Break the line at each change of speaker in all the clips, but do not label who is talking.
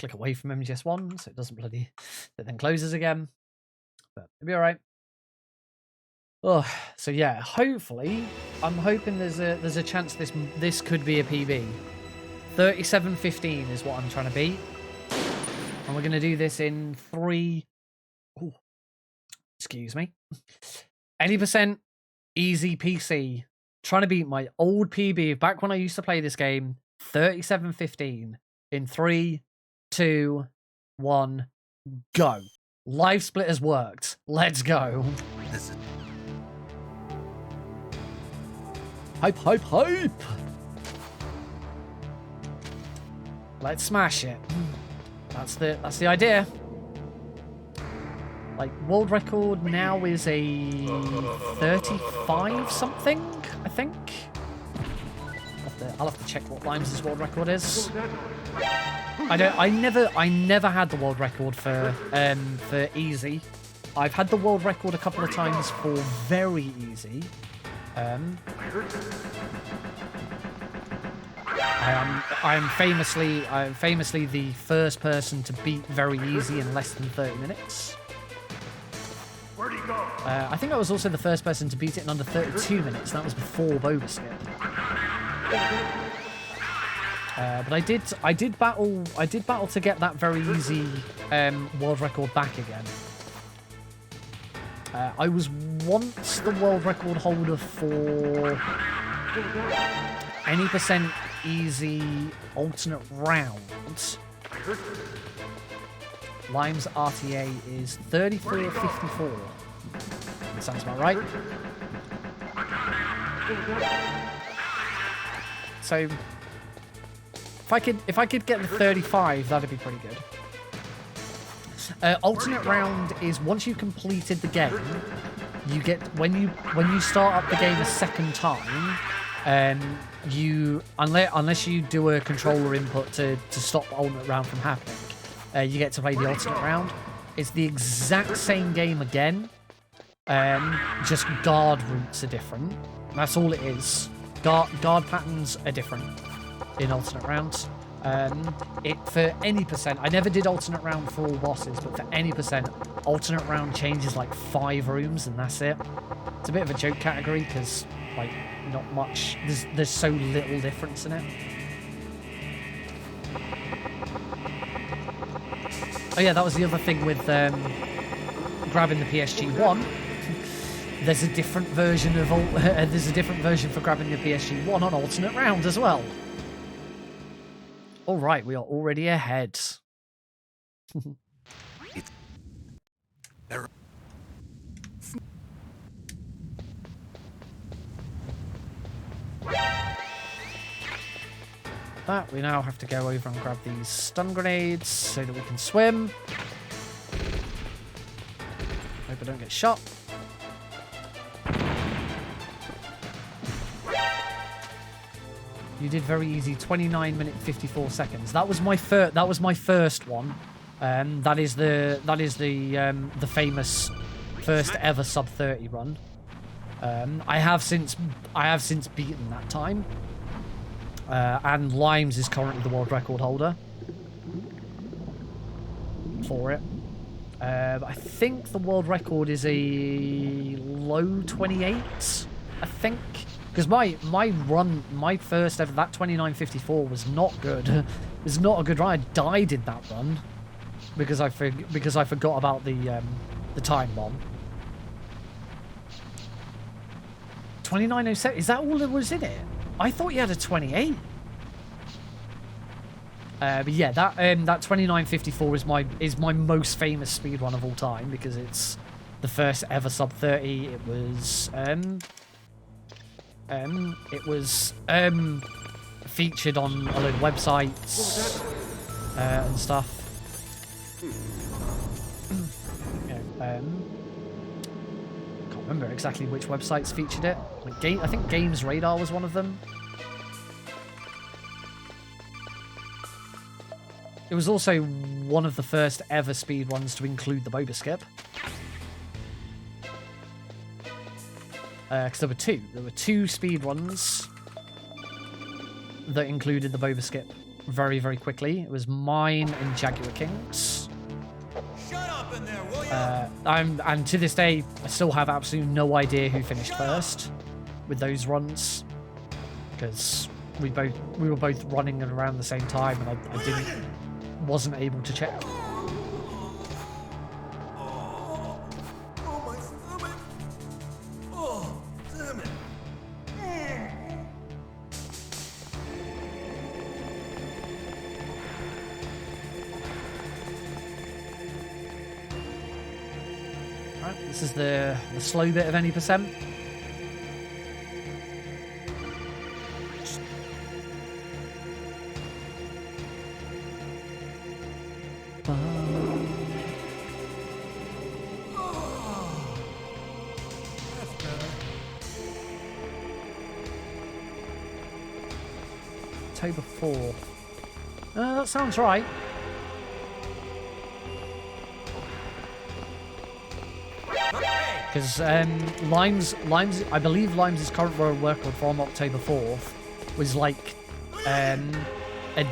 click away from MGS1 so it doesn't bloody, it then closes again. But it'll be all right. Oh, so yeah, hopefully, I'm hoping there's a chance this could be a PB. 37:15 is what I'm trying to beat, and we're gonna do this in 3. Ooh, excuse me. 80% easy PC. Trying to beat my old PB back when I used to play this game. 37:15 in 3, 2, 1, go. Live split has worked. Let's go. Hype, hype, hype! Let's smash it. That's the idea. Like, world record now is a 35 something, I think. I'll have to check what Limes' world record is. I never had the world record for easy. I've had the world record a couple of times for very easy. I am famously the first person to beat very easy in less than 30 minutes.
Where'd he go?
I think I was also the first person to beat it in under 32 minutes. That was before Boba skip. But I did battle to get that very easy world record back again. I was once the world record holder for any percent easy alternate round. Lime's RTA is 34.54. That sounds about right. So if I could get the 35, that'd be pretty good. Alternate round is once you've completed the game, you get when you start up the game a second time, you unless you do a controller input to stop the alternate round from happening, you get to play the alternate round. It's the exact same game again, just guard routes are different. That's all it is. Guard patterns are different in alternate rounds. For any percent, I never did alternate round for all bosses, but for any percent, alternate round changes like 5 rooms and that's it. It's a bit of a joke category because like not much. There's so little difference in it. Oh yeah, that was the other thing with grabbing the PSG1. There's a different version of for grabbing the PSG1 on alternate round as well. All right, we are already ahead. That we now have to go over and grab these stun grenades so that we can swim. Hope I don't get shot. You did very easy. 29 minutes 54 seconds. That was my first one. That is the famous first ever sub 30 run. I have since beaten that time. And Limes is currently the world record holder for it. I think the world record is a low 28, I think. Because my first ever, that 29.54 was not good. It was not a good run. I died in that run because I forgot about the time bomb. 29.07, is that all that was in it? I thought you had a 28. But yeah, that 29.54 is my most famous speedrun of all time because it's the first ever sub 30. It was featured on a load of websites and stuff. Can't remember exactly which websites featured it. Like I think Games Radar was one of them. It was also one of the first ever speedruns to include the Boba skip. Because there were two speedruns that included the Boba skip very, very quickly. It was mine and Jaguar King's.
Shut up in there, will you?
And to this day, I still have absolutely no idea who finished first with those runs, because we were both running at around the same time, and I wasn't able to check.
Oh, my stomach. Oh, damn it.
Right, this is the slow bit of any percent.
That's better.
October 4th. That sounds right. Because Limes, I believe Limes' current world record from October 4th was like a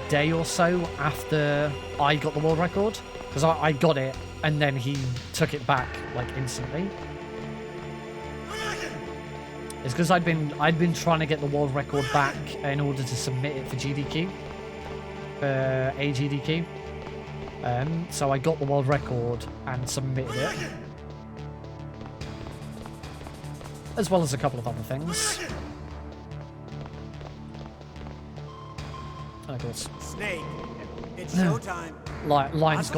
day or so after I got the world record. Because I got it and then he took it back like instantly. It's because I'd been trying to get the world record back in order to submit it for GDQ, AGDQ. So I got the world record and submitted it, as well as a couple of other things. And of course,
Snake, it's showtime.
Limes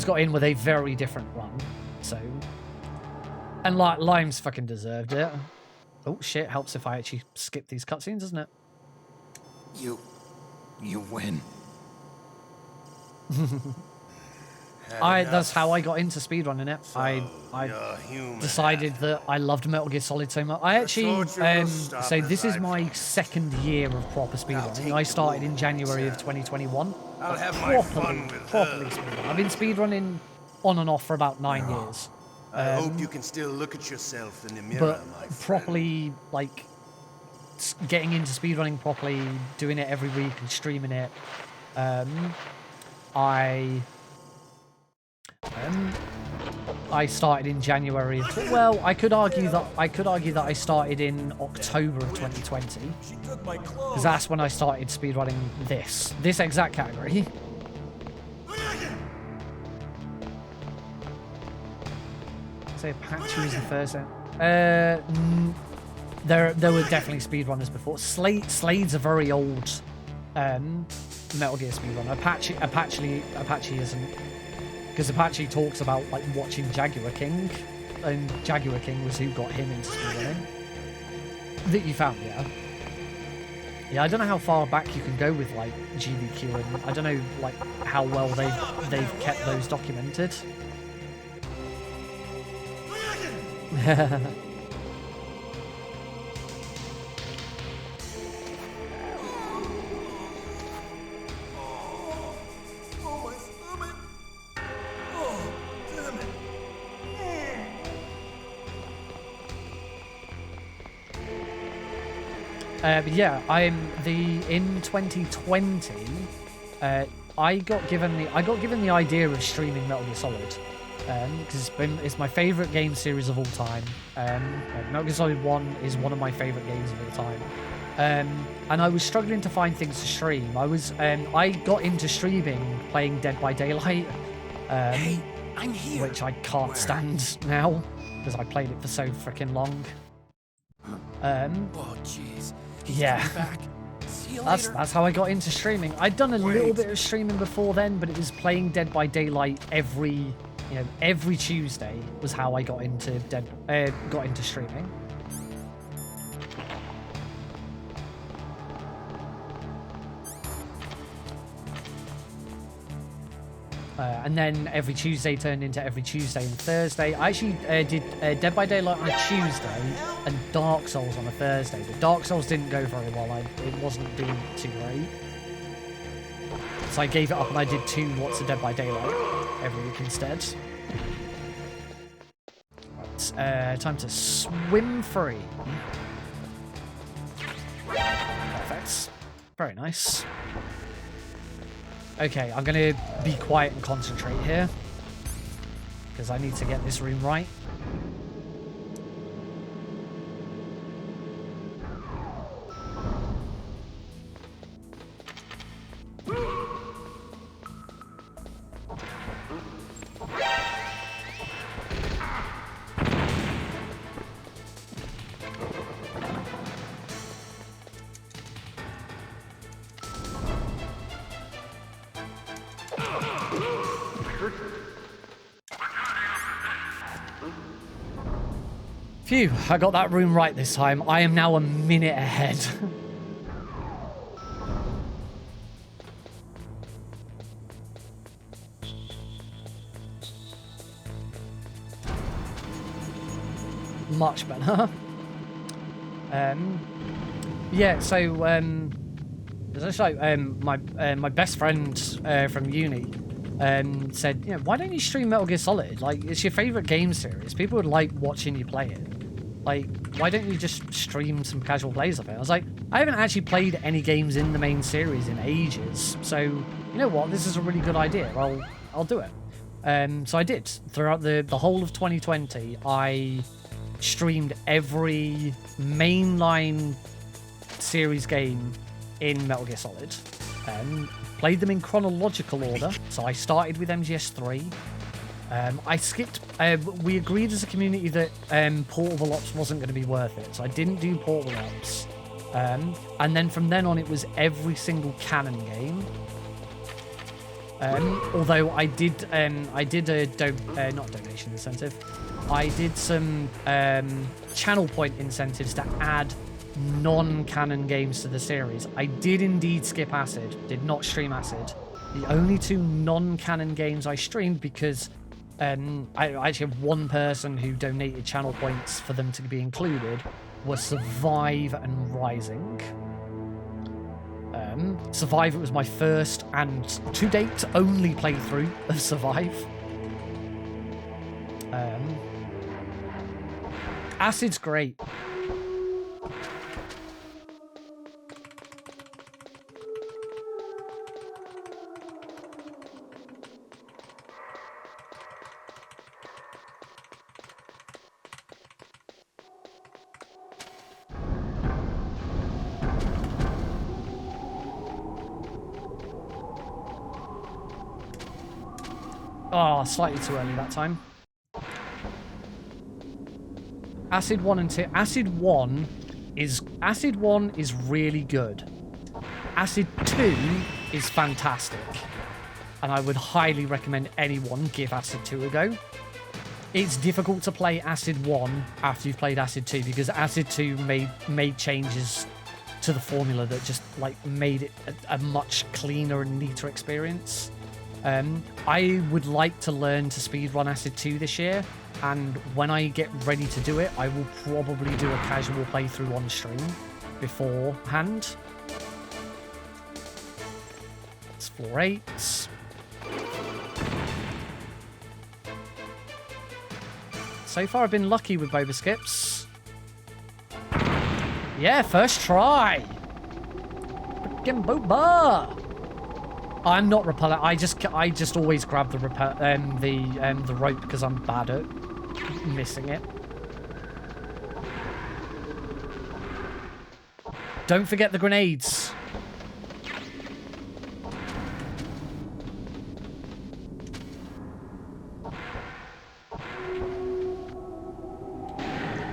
got in with a very different run. So, and Limes fucking deserved it. Oh shit! Helps if I actually skip these cutscenes, doesn't it?
You win.
That's how I got into speedrunning it. I decided that I loved Metal Gear Solid so much. I actually so this is my second year of proper speedrunning. I started in January of 2021.
I'll have my fun with
properly speedrunning. I've been speedrunning on and off for about 9 years.
I hope you can still look at yourself in the mirror,
But
my friend.
properly, like, getting into speedrunning properly, doing it every week and streaming it, I started in January. Well, I could argue that I started in October of 2020,
She took my clothes.
because that's when I started speedrunning this exact category. Say Apache was the first. There were definitely speedrunners before. Slade's a very old Metal Gear speedrunner. Apache isn't, because Apache talks about like watching Jaguar King, and Jaguar King was who got him into speedrunning. That you found, yeah. Yeah, I don't know how far back you can go with like GDQ, and I don't know like how well they've kept those documented.
Oh, my stomach. Oh, damn it.
But yeah, in 2020, I got given the idea of streaming Metal Gear Solid, because it's my favorite game series of all time. Metal Gear Solid 1 is one of my favorite games of all time. And I was struggling to find things to stream. I got into streaming playing Dead by Daylight,
Hey, I'm here.
which I can't stand now because I played it for so freaking long.
Oh, jeez.
Yeah.
Back. See you later.
That's how I got into streaming. I'd done a little bit of streaming before then, but it was playing Dead by Daylight every Tuesday was how I got into streaming. And then every Tuesday turned into every Tuesday and Thursday. I actually did Dead by Daylight on a Tuesday and Dark Souls on a Thursday. But Dark Souls didn't go very well. It wasn't doing too great. So I gave it up and I did 2 What's a Dead by Daylight every week instead. Right, time to swim free. Perfect. Very nice. Okay, I'm going to be quiet and concentrate here. Because I need to get this room right. Phew, I got that room right this time. I am now a minute ahead. Much better. Yeah, so there's actually my best friend from uni said, you know, why don't you stream Metal Gear Solid? Like, it's your favorite game series. People would like watching you play it. Like, why don't you just stream some casual plays of it? I was like, I haven't actually played any games in the main series in ages, so you know what? This is a really good idea. I'll do it. So I did. Throughout the whole of 2020, I streamed every mainline series game in Metal Gear Solid. Played them in chronological order. So I started with MGS3. I skipped... we agreed as a community that Portable Ops wasn't going to be worth it, so I didn't do Portable Ops. And then from then on, it was every single canon game. Although I did a not donation incentive. I did some channel point incentives to add non-canon games to the series. I did indeed skip Acid, did not stream Acid. The only two non-canon games I streamed because I actually have one person who donated channel points for them to be included was Survive and Rising. Survive, it was my first and to date only playthrough of Survive. Acid's great. Oh, slightly too early that time. Acid 1 and 2. Acid 1 is really good. Acid 2 is fantastic. And I would highly recommend anyone give Acid 2 a go. It's difficult to play Acid 1 after you've played Acid 2 because Acid 2 made changes to the formula that just like made it a much cleaner and neater experience. I would like to learn to speedrun Acid 2 this year, and when I get ready to do it, I will probably do a casual playthrough on stream beforehand. It's 4-8. So far, I've been lucky with Boba skips. Yeah, first try. Freaking Boba. I'm not repellent. I just always grab the the rope because I'm bad at missing it. Don't forget the grenades.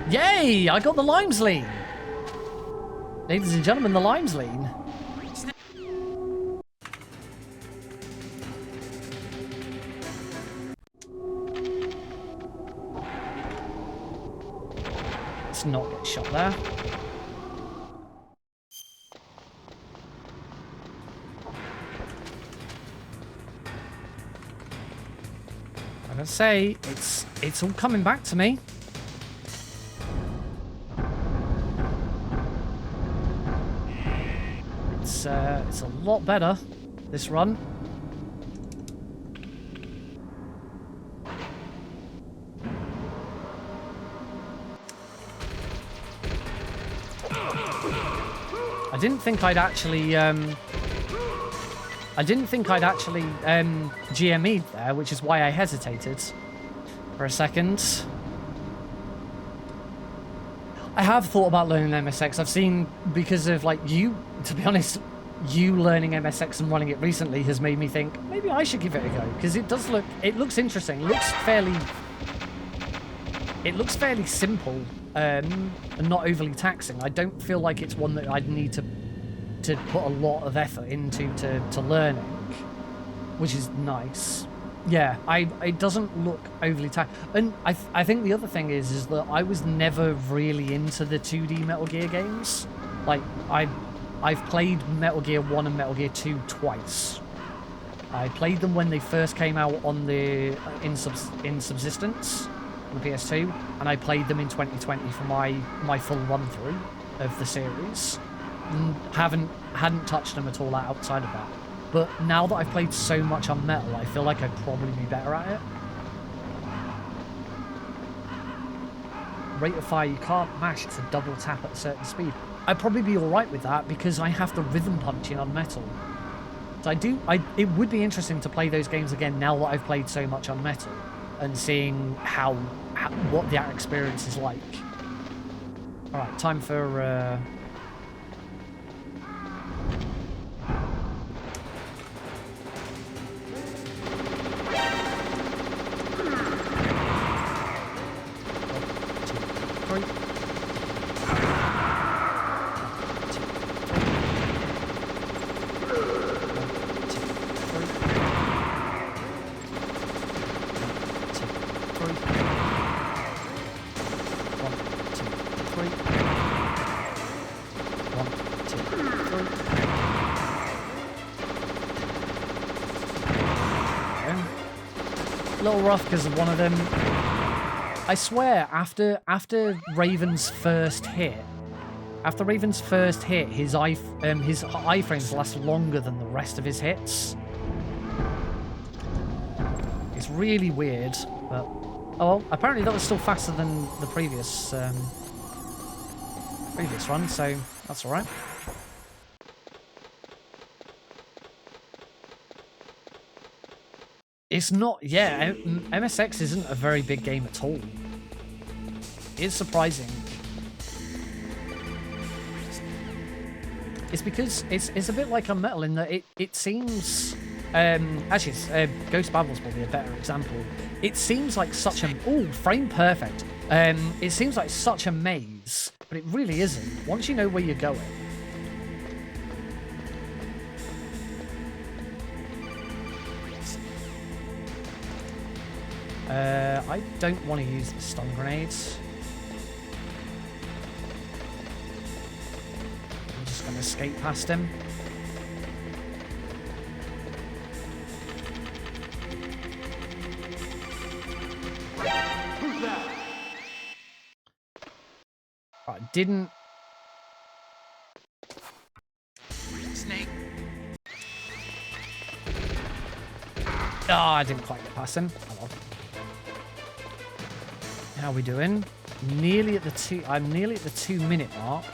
Yay! I got the limes lean. Ladies and gentlemen, the limes lean. Not get shot there. I'm gonna say it's all coming back to me. It's a lot better this run. I didn't think I'd actually I didn't think I'd actually GME'd there, which is why I hesitated for a second. I have thought about learning MSX. I've seen, because of like you, to be honest, you learning MSX and running it recently has made me think maybe I should give it a go, because it looks interesting. It looks fairly simple and not overly taxing. I don't feel like it's one that I'd need to put a lot of effort into to learning, which is nice. Yeah, it doesn't look overly taxing. And I think the other thing is that I was never really into the 2D Metal Gear games. Like, I've played Metal Gear 1 and Metal Gear 2 twice. I played them when they first came out on the in Subsistence on the PS2, and I played them in 2020 for my full run through of the series. And hadn't touched them at all outside of that. But now that I've played so much on Metal, I feel like I'd probably be better at it. Rate of fire, you can't mash, it's a double tap at a certain speed. I'd probably be alright with that because I have the rhythm punching on Metal. So it would be interesting to play those games again now that I've played so much on Metal and seeing what that experience is like. Alright, time for rough because of one of them. I swear, after Raven's first hit, his iframes last longer than the rest of his hits. It's really weird, but oh well, apparently that was still faster than the previous run, so that's all right. It's not, yeah, MSX isn't a very big game at all. It's surprising. It's because it's a bit like on Metal in that it seems, actually Ghost Battle's probably a better example. It seems like such a, frame perfect. It seems like such a maze, but it really isn't. Once you know where you're going. I don't want to use the stun grenades. I'm just going to escape past him.
Who's that?
Right, didn't...
Snake.
Oh, I didn't quite get past him. Oh, well. How are we doing? Nearly at the I'm nearly at the 2-minute mark.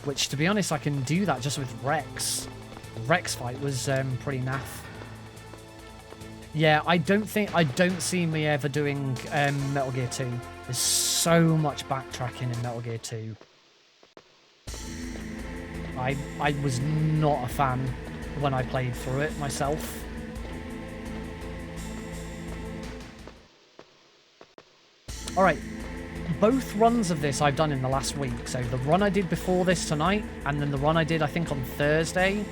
Which, to be honest, I can do that just with Rex. Rex fight was pretty naff. Yeah, I don't see me ever doing Metal Gear 2. There's so much backtracking in Metal Gear 2. I was not a fan when I played through it myself. Alright, both runs of this I've done in the last week. So the run I did before this tonight, and then the run I did, I think, on Thursday,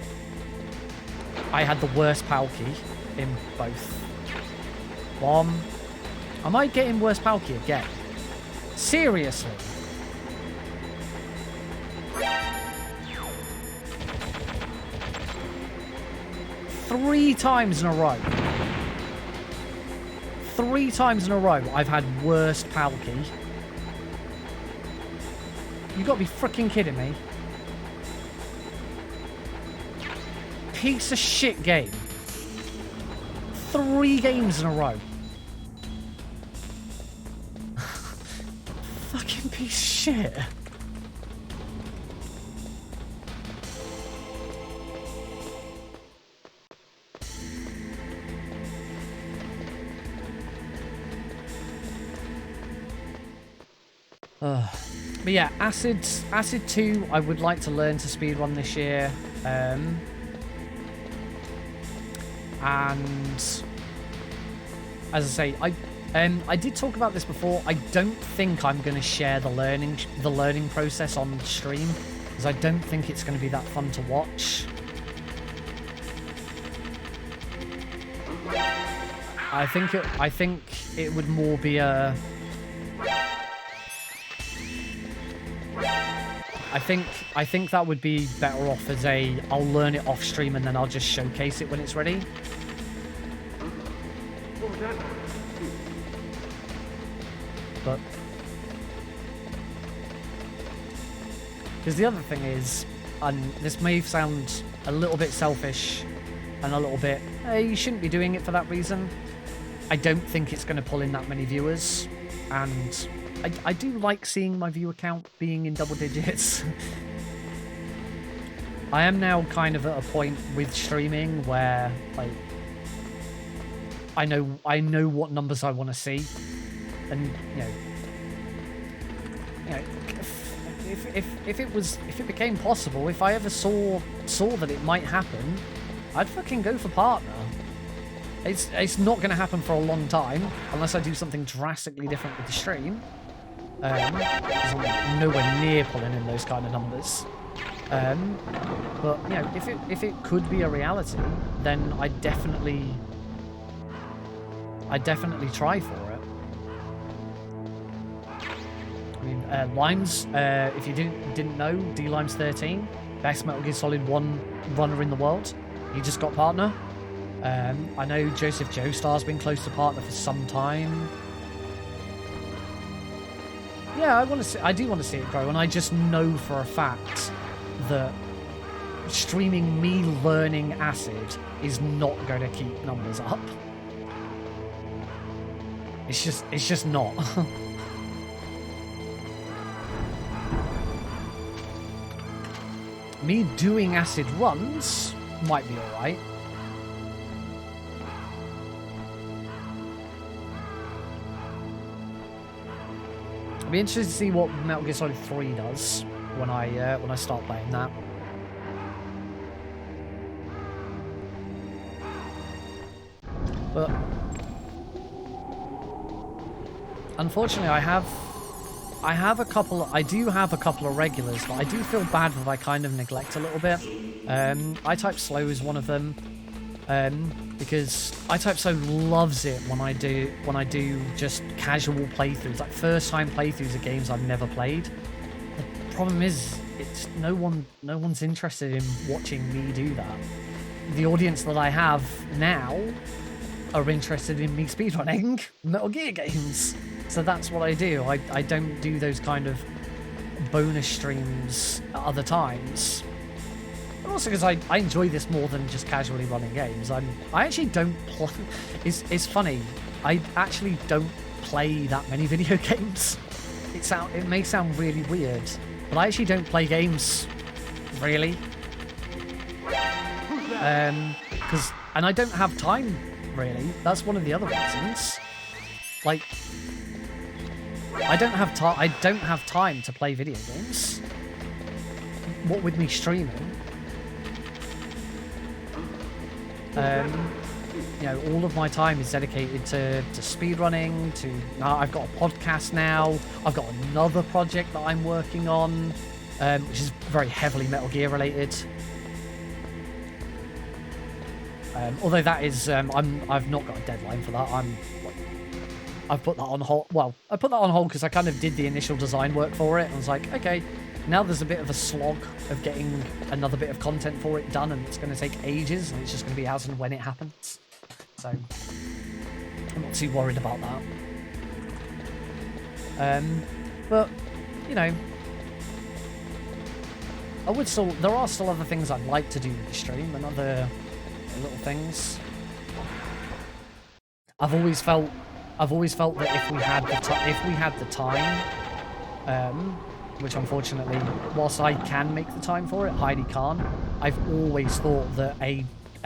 I had the worst PAL key in both. Am I getting worse PAL key again? Seriously? Three times in a row. 3 times in a row I've had worst PAL key. You gotta be freaking kidding me. Piece of shit game. 3 games in a row. Fucking piece of shit. But yeah, Acid 2, I would like to learn to speedrun this year. And as I say, I did talk about this before. I don't think I'm going to share the learning process on stream, because I don't think it's going to be that fun to watch. I think it would more be a. I think that would be better off as a. I'll learn it off stream and then I'll just showcase it when it's ready. But because the other thing is, and this may sound a little bit selfish and a little bit, you shouldn't be doing it for that reason. I don't think it's going to pull in that many viewers, and I do like seeing my viewer count being in double digits. I am now kind of at a point with streaming where, like, I know what numbers I want to see, and you know, if it became possible, if I ever saw that it might happen, I'd fucking go for partner. It's not going to happen for a long time unless I do something drastically different with the stream. I'm nowhere near pulling in those kind of numbers. But you know, if it could be a reality, then I'd definitely try for it. I mean, Limes, if you didn't know, D-Limes 13, best Metal Gear Solid 1 runner in the world. He just got partner. I know Joseph Joestar's been close to partner for some time. Yeah, I do want to see it grow, and I just know for a fact that streaming me learning Acid is not going to keep numbers up. It's just not. Me doing Acid runs might be alright. I'll be interested to see what Metal Gear Solid 3 does when I start playing that. But unfortunately, I do have a couple of regulars, but I do feel bad that I kind of neglect a little bit. iType Slow is one of them, because iType Slow loves it when I do just casual playthroughs, like first time playthroughs of games I've never played. The problem is, it's no one's interested in watching me do that. The audience that I have now are interested in me speedrunning Metal Gear games. So that's what I do. I don't do those kind of bonus streams at other times. But also because I enjoy this more than just casually running games. I actually don't play... It's funny. I actually don't play that many video games. It may sound really weird, but I actually don't play games, really. And I don't have time, really. That's one of the other reasons. Like, I don't have time to play video games. What with me streaming, you know, all of my time is dedicated to speedrunning. I've got a podcast now. I've got another project that I'm working on, which is very heavily Metal Gear related. Although that is, I've not got a deadline for that. I've put that on hold. Well, I put that on hold because I kind of did the initial design work for it. I was like, okay, now there's a bit of a slog of getting another bit of content for it done, and it's going to take ages, and it's just going to be as and when it happens. So I'm not too worried about that. But you know, there are still other things I'd like to do with the stream, and other little things. I've always felt that if we had the time, which unfortunately, whilst I can make the time for it, Heidi can't. I've always thought that a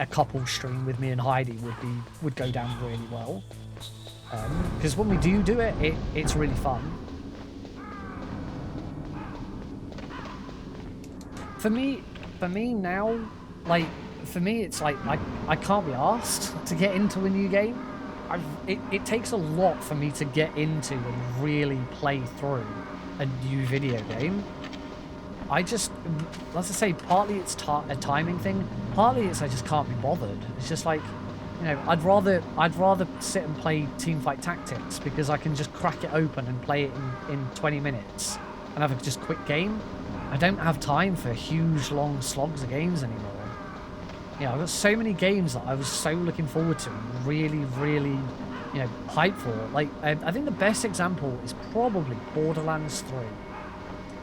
couple stream with me and Heidi would go down really well, because when we do it, it's really fun. for me now, like, for me, it's like I can't be asked to get into a new game. It takes a lot for me to get into and really play through a new video game. I just, as I say, partly it's a timing thing, partly it's I just can't be bothered. It's just like, you know, I'd rather sit and play Teamfight Tactics because I can just crack it open and play it in 20 minutes and have a just quick game. I don't have time for huge long slogs of games anymore. Yeah, I've got so many games that I was so looking forward to and really, really, you know, hyped for. Like, I think the best example is probably Borderlands 3.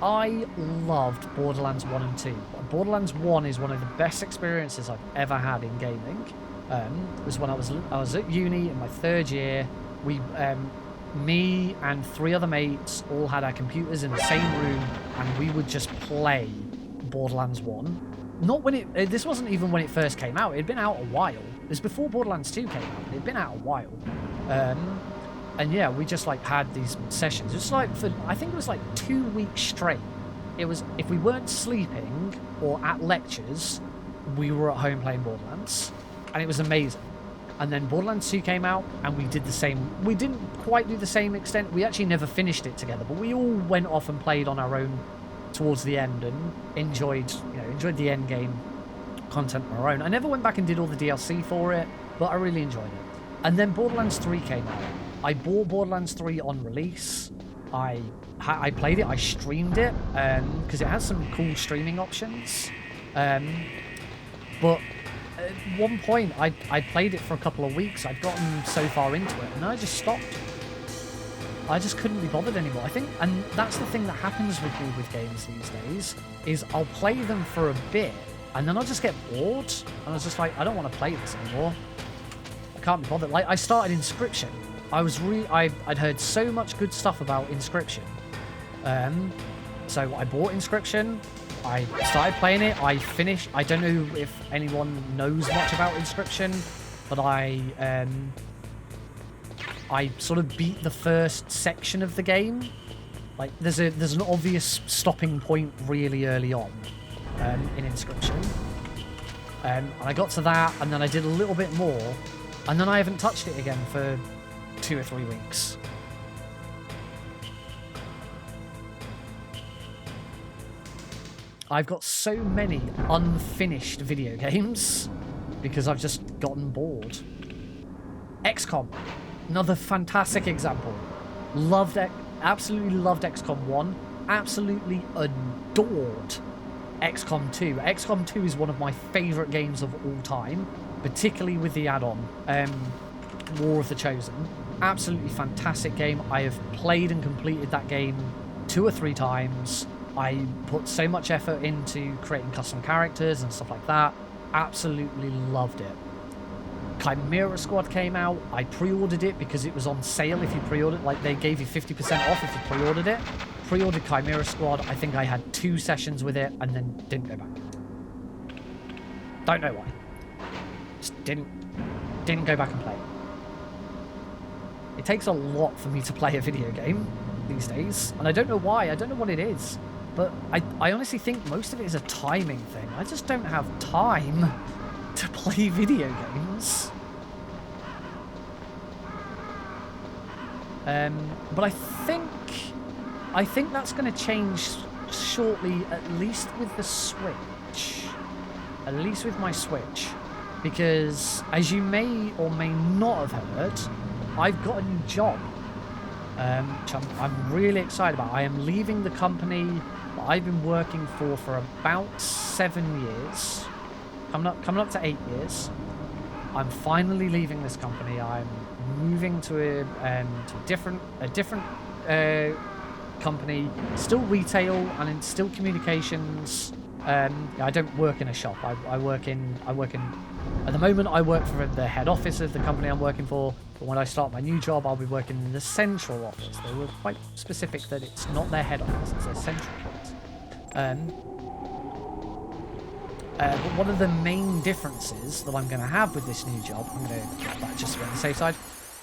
I loved Borderlands 1 and 2. Borderlands 1 is one of the best experiences I've ever had in gaming. It was when I was at uni in my 3rd year. We, me and 3 other mates all had our computers in the same room, and we would just play Borderlands 1. Not when this wasn't even when it first came out. It'd been out a while. It was before Borderlands 2 came out. It'd been out a while. And yeah, we just like had these sessions. It was like I think it was like 2 weeks straight. It was, if we weren't sleeping or at lectures, we were at home playing Borderlands, and it was amazing. And then Borderlands 2 came out, and we did the same. We didn't quite do the same extent. We actually never finished it together, but we all went off and played on our own towards the end and enjoyed the end game content on our own. I never went back and did all the DLC for it, but I really enjoyed it. And then Borderlands 3 came out. I bought Borderlands 3 on release. I played it, I streamed it, because it has some cool streaming options. But at one point, I played it for a couple of weeks. I'd gotten so far into it, and I just stopped. I just couldn't be bothered anymore. I think, and that's the thing that happens with me with games these days, is I'll play them for a bit, and then I'll just get bored, and I was just like, I don't want to play this anymore. I can't be bothered. Like, I started Inscription. I'd heard so much good stuff about Inscription. So I bought Inscription, I started playing it, I finished. I don't know if anyone knows much about Inscription, but I sort of beat the first section of the game. Like, there's an obvious stopping point really early on in Inscription. And I got to that, and then I did a little bit more, and then I haven't touched it again for 2 or 3 weeks. I've got so many unfinished video games because I've just gotten bored. XCOM, another fantastic example. Absolutely loved XCOM 1. Absolutely adored XCOM 2. XCOM 2 is one of my favourite games of all time, particularly with the add-on, War of the Chosen. Absolutely fantastic game. I have played and completed that game 2 or 3 times. I put so much effort into creating custom characters and stuff like that. Absolutely loved it. Chimera Squad came out. I pre-ordered it because it was on sale if you pre-ordered. Like, they gave you 50% off if you pre-ordered it. Pre-ordered Chimera Squad. I think I had 2 sessions with it and then didn't go back. Don't know why. Just didn't go back and play it. It takes a lot for me to play a video game these days, and I don't know why. I don't know what it is, but I honestly think most of it is a timing thing. I just don't have time to play video games. But I think that's going to change shortly, at least with the Switch. At least with my Switch. Because, as you may or may not have heard, I've got a new job, which I'm really excited about. I am leaving the company that I've been working for about 7 years, coming up to 8 years. I'm finally leaving this company. I'm moving to a different company, still retail and in still communications. I don't work in a shop. I work in. At the moment, I work for the head office of the company I'm working for. But when I start my new job, I'll be working in the central office. They were quite specific that it's not their head office; it's their central office. But one of the main differences that I'm going to have with this new job, I'm going to get that just on the safe side.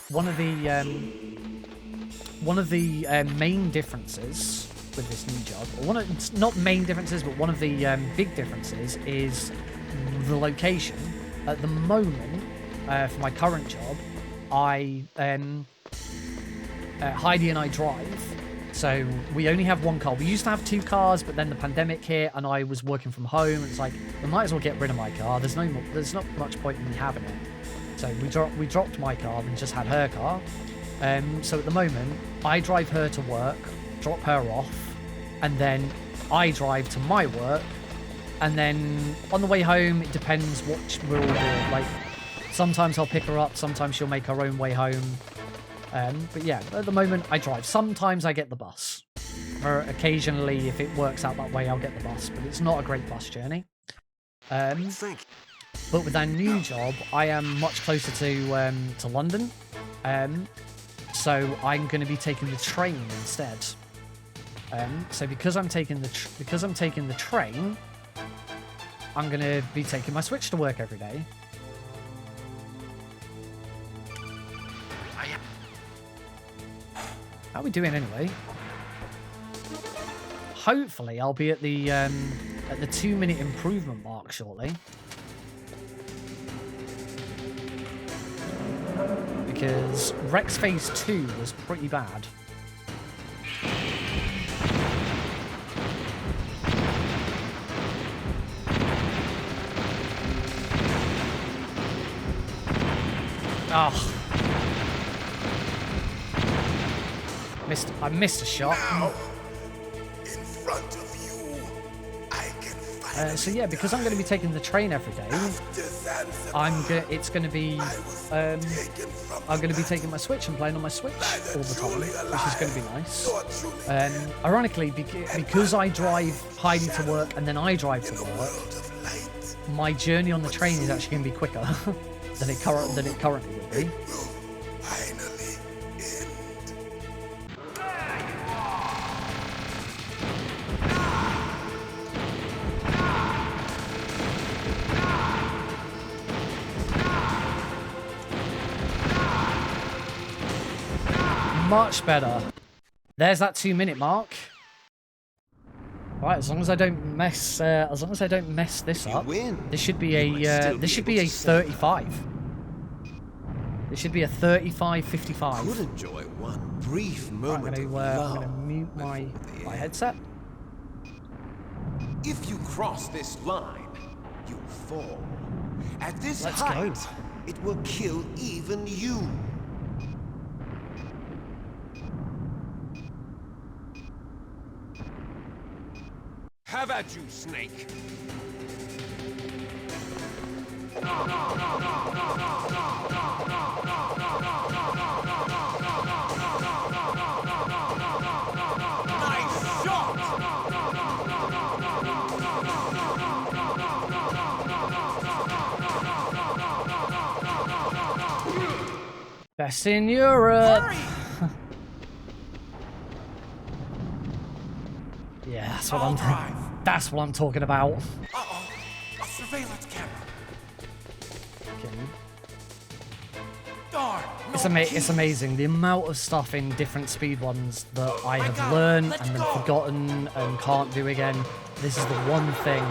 One of the main differences with this new job, or one of, it's not main differences, but one of the big differences is the location. At the moment, for my current job, Heidi and I drive. So we only have one car. We used to have 2 cars, but then the pandemic hit and I was working from home. It's like, we might as well get rid of my car. There's not much point in me having it. So we dropped my car and just had her car. So at the moment, I drive her to work, drop her off, and then I drive to my work. And then on the way home, it depends what we're all doing. Like, sometimes I'll pick her up, sometimes she'll make her own way home. But yeah, at the moment I drive. Sometimes I get the bus. Or occasionally, if it works out that way, I'll get the bus. But it's not a great bus journey. But with our new job, I am much closer to London. So I'm going to be taking the train instead. So because I'm taking the train, I'm going to be taking my Switch to work every day. How are we doing anyway? Hopefully I'll be at the 2-minute improvement mark shortly. Because Rex Phase 2 was pretty bad. Oh. I missed a shot.
Now, in front of you, I can finally
So yeah, because I'm going to be taking the train every day, I'm going to be taking my Switch and playing on my Switch all the time, which is going to be nice. Ironically, because I drive Heidi to work and then I drive to work, my journey on the train is actually going to be quicker than it currently would be. Much better. There's that 2-minute mark. Right, as long as I don't mess this up, this should be a 35. This should be a 35-55.
Could enjoy one brief moment
I'm gonna mute my headset.
If you cross this line, you fall. At this
Let's
height,
go.
it will kill even you. Have at you, Snake. Nice shot!
Best in Europe. Yeah, that's what I'm talking about.
Uh-oh, a surveillance camera.
Okay.
Darn,
It's amazing the amount of stuff in different speedruns that I have learned and then forgotten and can't do again. This is the one thing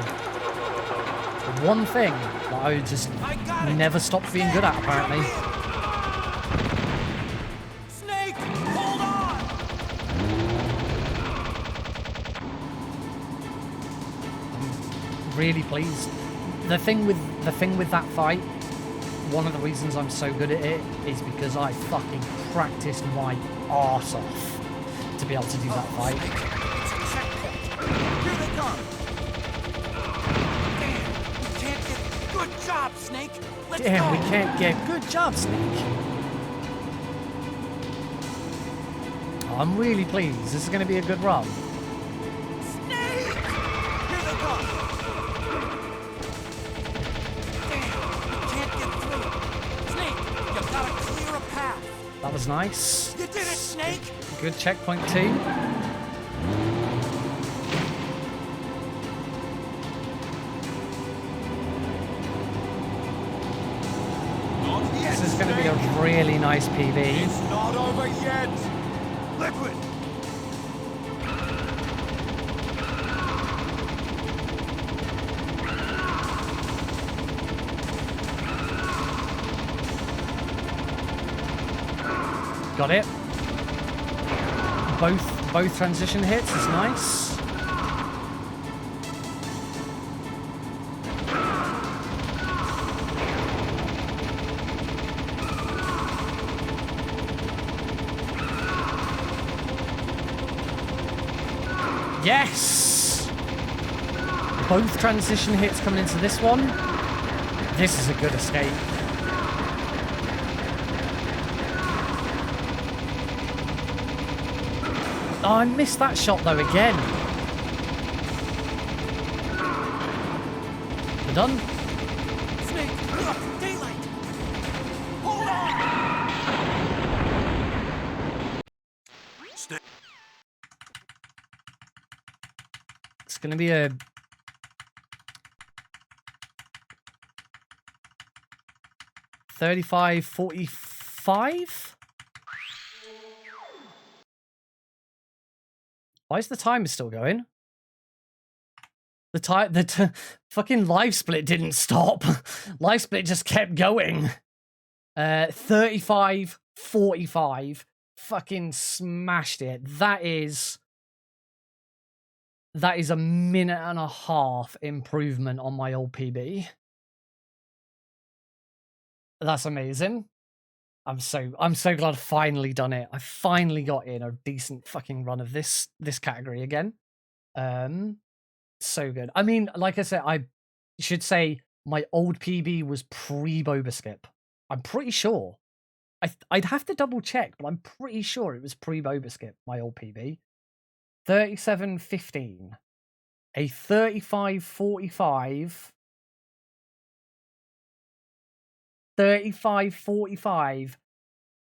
that I just never stopped being good at, apparently.
Snake, hold on!
Really pleased. The thing with that fight, one of the reasons I'm so good at it is because I fucking practiced my arse off to be able to do that fight.
Snake, it's a checkpoint. Here they come. Damn, we can't get... Good job, Snake. Let's
Damn,
go.
we can't get... Good job, Snake. Oh, I'm really pleased. This is going to be a good run.
Snake! Here they come. Damn, we can't get through. Snake, you gotta clear a path.
That was nice.
You did it, Snake!
Good checkpoint too. This is going to be a really nice PB.
It's not over yet. Liquid.
Got it. Both transition hits is nice. Yes! Both transition hits coming into this one. This is a good escape. Oh, I missed that shot though again. We're done.
Snake, look, daylight. Hold on.
Stay.
It's gonna be a 35-45. Why is the timer still going? The fucking live split didn't stop. Live split just kept going. 35-45. Fucking smashed it. That is a minute and a half improvement on my old PB. That's amazing. I'm so glad I've finally done it. I finally got in a decent fucking run of this category again. So good. I mean, like I said, I should say my old PB was pre-Boba skip. I'm pretty sure. I'd have to double check, but I'm pretty sure it was pre-Boba skip, my old PB. 37-15. A 35-45. 35-45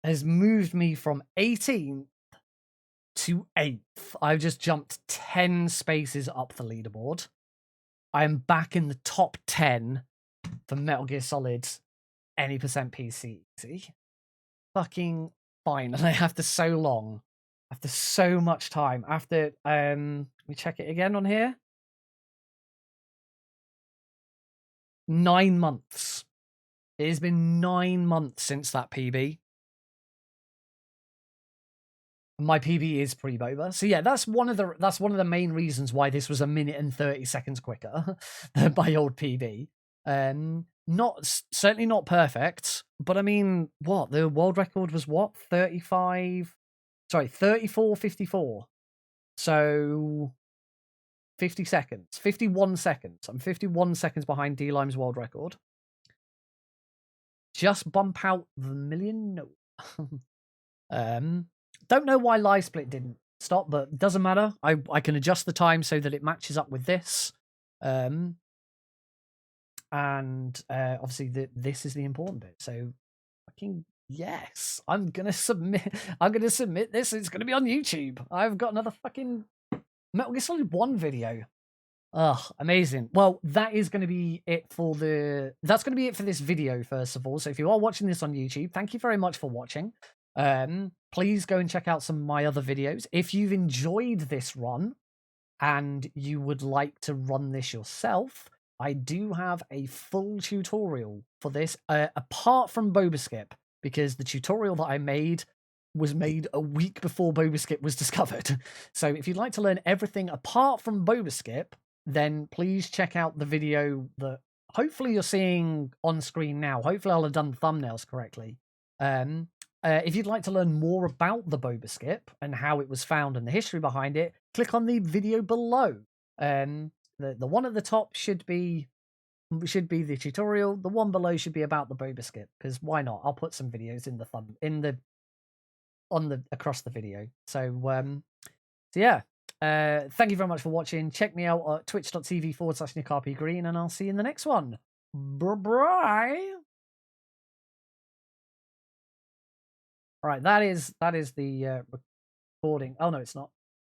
has moved me from 18th to 8th. I've just jumped 10 spaces up the leaderboard. I am back in the top 10 for Metal Gear Solid any percent PC. Fucking finally, after so long, after so much time, after we check it again on here. 9 months. It has been 9 months since that PB. My PB is pre-Boba. So yeah, that's one of the main reasons why this was a minute and 30 seconds quicker than my old PB. Certainly not perfect, but I mean, what? The world record was what? 34-54. So 50 seconds. 51 seconds. I'm 51 seconds behind D-Lime's world record. Just bump out the million? No. Don't know why live split didn't stop, but doesn't matter. I can adjust the time so that it matches up with this. Obviously this is the important bit. So fucking yes. I'm gonna submit this. It's gonna be on YouTube. I've got another fucking Metal Gear Solid 1 video. Ugh, amazing. Well, that is going to be it for that's going to be it for this video, first of all. So if you are watching this on YouTube, thank you very much for watching. Please go and check out some of my other videos. If you've enjoyed this run and you would like to run this yourself, I do have a full tutorial for this, apart from Boba Skip, because the tutorial that I made was made a week before Boba Skip was discovered. So if you'd like to learn everything apart from Boba Skip, then please check out the video that hopefully you're seeing on screen now. Hopefully I'll have done the thumbnails correctly. If you'd like to learn more about the Boba Skip and how it was found and the history behind it, click on the video below. The one at the top should be the tutorial. The one below should be about the Boba Skip, because why not? I'll put some videos in across the video. So yeah. Thank you very much for watching. Check me out at twitch.tv/NickRPGreen, and I'll see you in the next one. Bye. All right, that is the recording. Oh no, it's not.